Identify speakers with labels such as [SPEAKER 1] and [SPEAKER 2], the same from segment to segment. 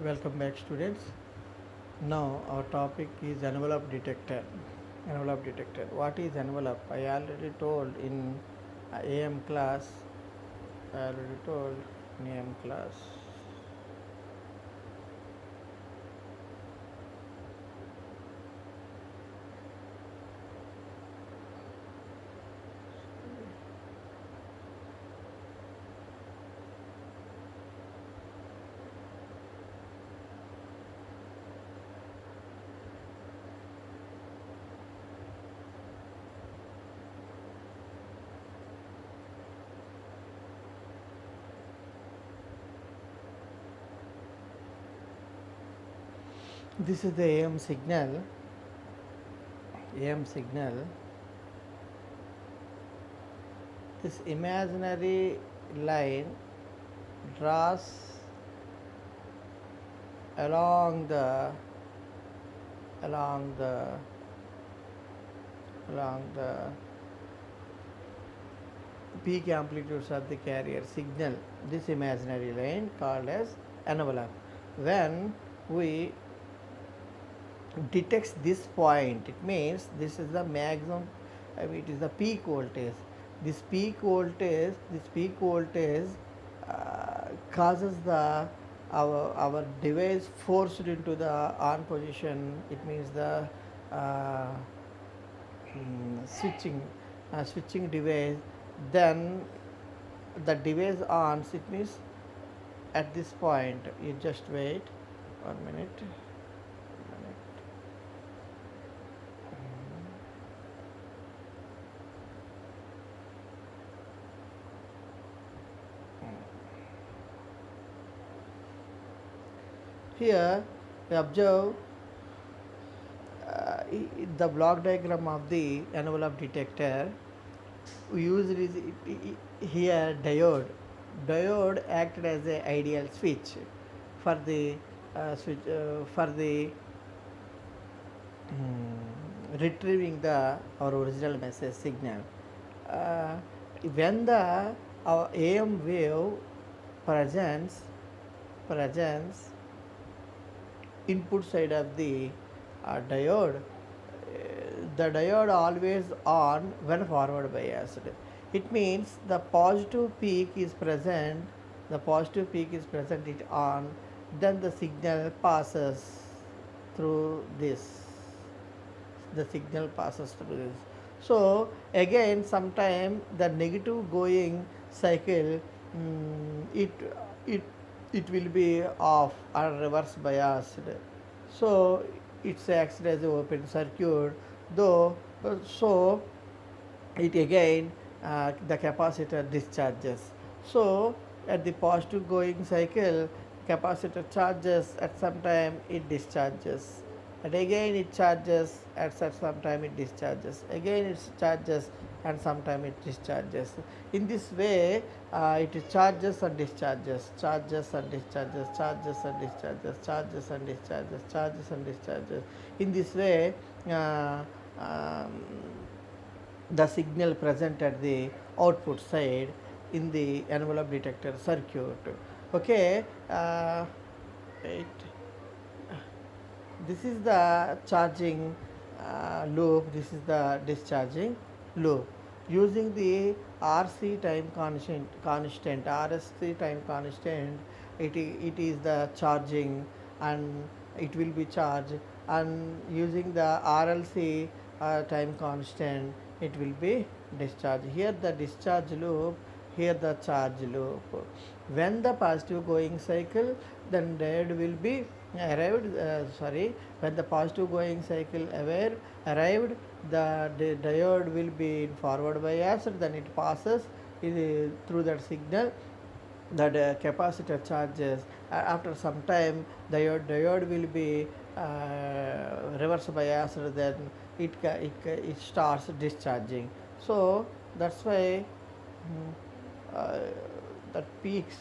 [SPEAKER 1] Welcome back, students. Now our topic is envelope detector. Envelope detector. What is envelope? I already told in AM class. I already told in AM class. This is the AM signal. AM signal. This imaginary line draws along the along the along the peak amplitudes of the carrier signal. This imaginary line called as envelope. When we detects this point, it means this is the maximum, it is the peak voltage. This peak voltage causes the our device forced into the on position. It means the uh, switching device. Then the device on, it means at this point. You just wait 1 minute. Here we observe the block diagram of the envelope detector. We use here diode. Diode acted as a ideal switch for the retrieving the our original message signal. Uh, when the our AM wave presents presents input side of the diode, the diode always on when forward biased. It means the positive peak is present, it on, then the signal passes through this. The signal passes through this. So again, sometime the negative going cycle, it it it will be off or reverse biased. So it's acts as an open circuit, though. So it again, the capacitor discharges. So at the positive going cycle, capacitor charges, at some time it discharges, and again it charges, at some time it discharges, again it charges, and sometime it discharges. In this way, it charges and discharges, charges and discharges, charges and discharges, charges and discharges, charges and discharges. In this way, uh, um, the signal present at the output side in the envelope detector circuit. Okay, it, this is the charging loop, this is the discharging loop. Using the RC time RSC time constant, it is the charging, and it will be charged, and using the RLC time constant, it will be discharged. Here the discharge loop, here the charge loop. When the positive going cycle, then diode will be arrived, when the positive going cycle arrived, the diode will be in forward bias, then it passes through that signal, that capacitor charges. After some time, diode will be reverse biased, then it starts discharging. So that's why uh, that peaks.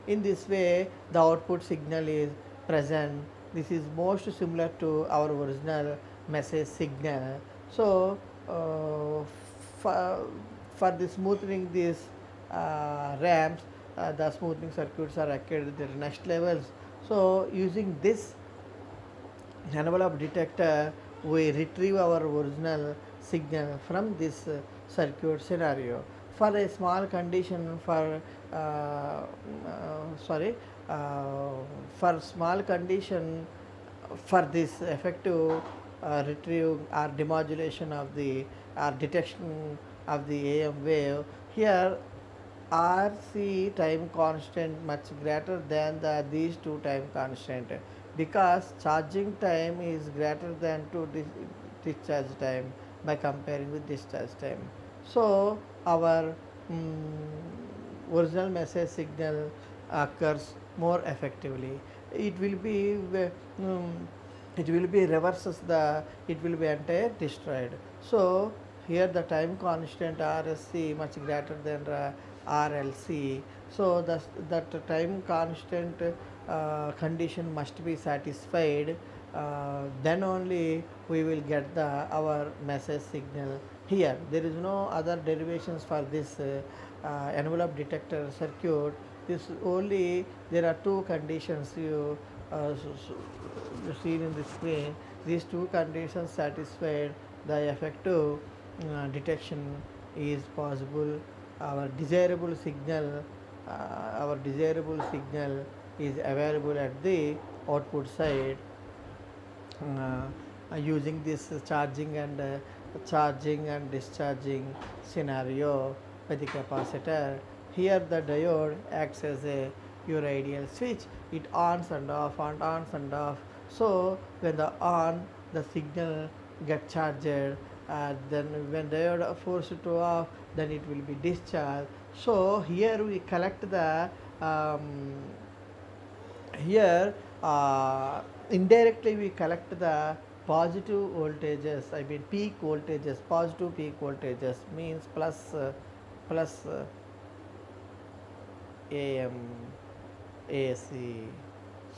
[SPEAKER 1] In this way, the output signal is present. This is most similar to our original message signal. So, for, for the smoothing these ramps, the smoothing circuits are occurred at the next levels. So using this envelope detector, we retrieve our original signal from this circuit scenario. For a small condition, sorry, uh, for small condition, for this effective retrieve or demodulation of the or detection of the AM wave, here RC time constant much greater than these two time constant, because charging time is greater than discharge time by comparing with discharge time. So our original message signal occurs more effectively. It will be it will be reverses the, it will be entire destroyed. So here the time constant RSC much greater than RLC. So that time constant condition must be satisfied. Then only we will get our message signal. Here there is no other derivations for this envelope detector circuit. This only, there are two conditions you see in the screen. These two conditions satisfied, the effective detection is possible. Our desirable signal, is available at the output side, using this charging and discharging scenario by the capacitor. Here the diode acts as your ideal switch. It ons and off, so when the on, the signal get charged, then when diode are forced to off, then it will be discharged. So here we collect the here indirectly we collect the positive voltages, I mean peak voltages. Positive peak voltages means plus am AC.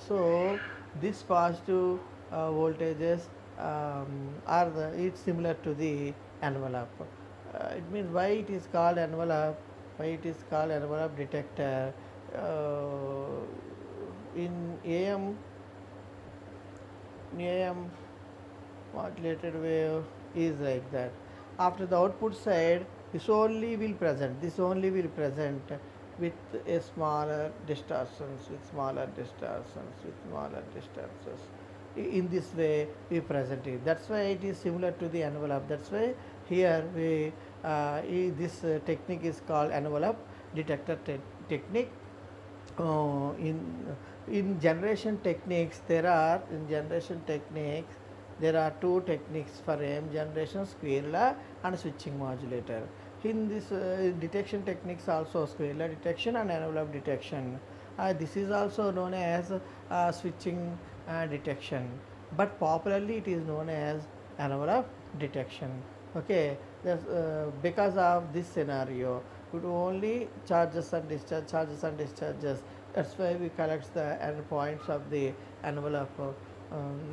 [SPEAKER 1] So this positive voltages it's similar to the envelope. It means why it is called envelope, detector. In AM modulated wave is like that. After the output side, this only will present with a smaller distortions, in this way we present it. That's why it is similar to the envelope. That's why here this technique is called envelope detector technique. uh, in generation techniques, there are two techniques for AM generation: square law and switching modulator. In this detection techniques also, square law detection and envelope detection. This is also known as switching detection, but popularly it is known as envelope detection. Okay, because of this scenario, it only charges and discharges. That's why we collect the endpoints of the envelope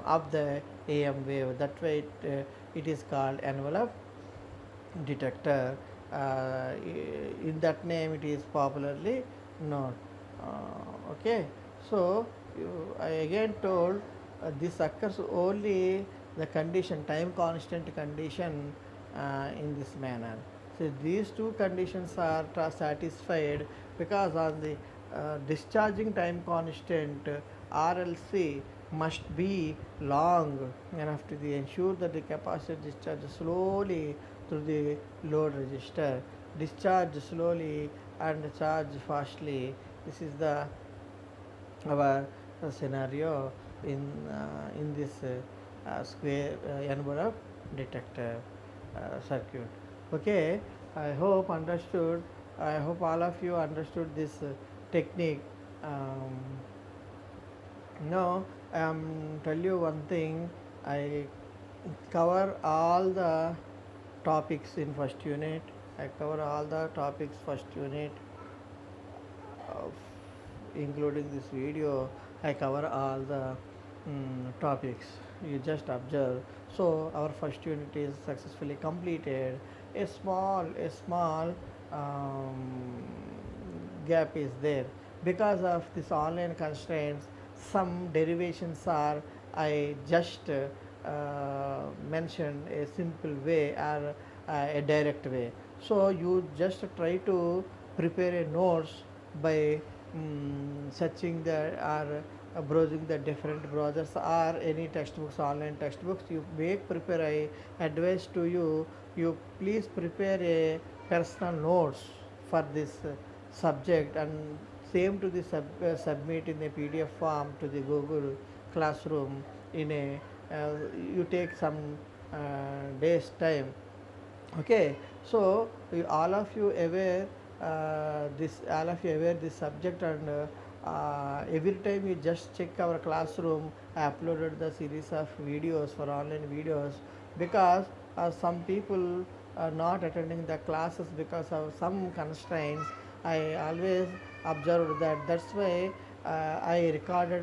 [SPEAKER 1] of the AM wave. That way it is called envelope detector. In that name it is popularly known. Okay, so I again told this occurs only the condition, time constant condition, in this manner. So these two conditions are satisfied because on the discharging time constant, RLC must be long enough to ensure that the capacitor discharges slowly through the load resistor. Discharge slowly and charge fastly. This is the our scenario in this square envelope detector circuit. Okay, I hope understood. I hope all of you understood this technique. Um, now I am tell you one thing. I cover all the topics in first unit. I cover all the topics first unit of including this video. I cover all the topics. You just observe. So our first unit is successfully completed. A small um, gap is there because of this online constraints. some derivations are I just mentioned a simple way or a direct way. So you just try to prepare a notes by searching the or browsing the different browsers or any textbooks, online textbooks. You make prepare. I advise to you. You please prepare a personal notes for this subject and same to the submit in a PDF form to the Google Classroom in a you take some days time. Okay, so all of you aware this subject, and every time you just check our classroom, I uploaded the series of videos for online videos, because some people are not attending the classes because of some constraints. I always observed that. That's why I recorded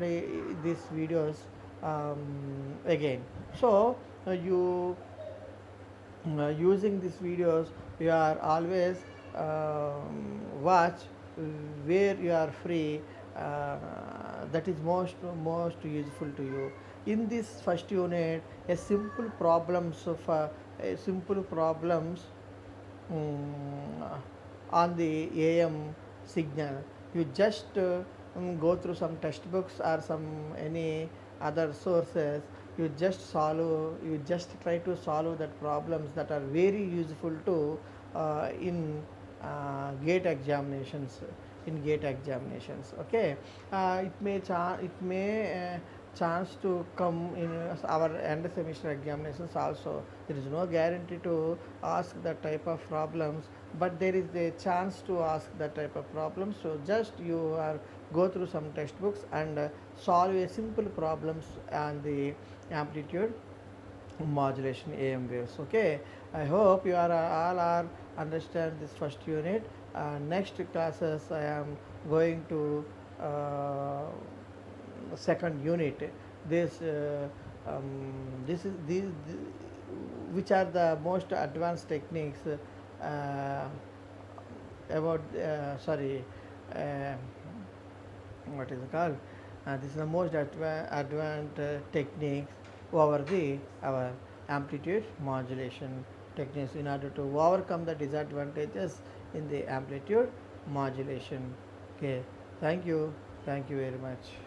[SPEAKER 1] these videos um, again. So you using these videos, you are always watch where you are free. uh, that is most useful to you. In this first unit, a simple problems on the AM signal. You just go through some textbooks or some any other sources. You just try to solve that problems that are very useful to in gate examinations. In gate examinations, okay. It may chance to come in our end semester examinations also. There is no guarantee to ask that type of problems, but there is a chance to ask that type of problems. So just you are go through some textbooks and solve a simple problems on the amplitude modulation AM waves. Okay, I hope you are all are understand this first unit. Next classes I am going to second unit. This this is these which are the most advanced techniques about uh, what is it called? This is the most advanced techniques over the our amplitude modulation techniques in order to overcome the disadvantages in the amplitude modulation. Okay, thank you very much.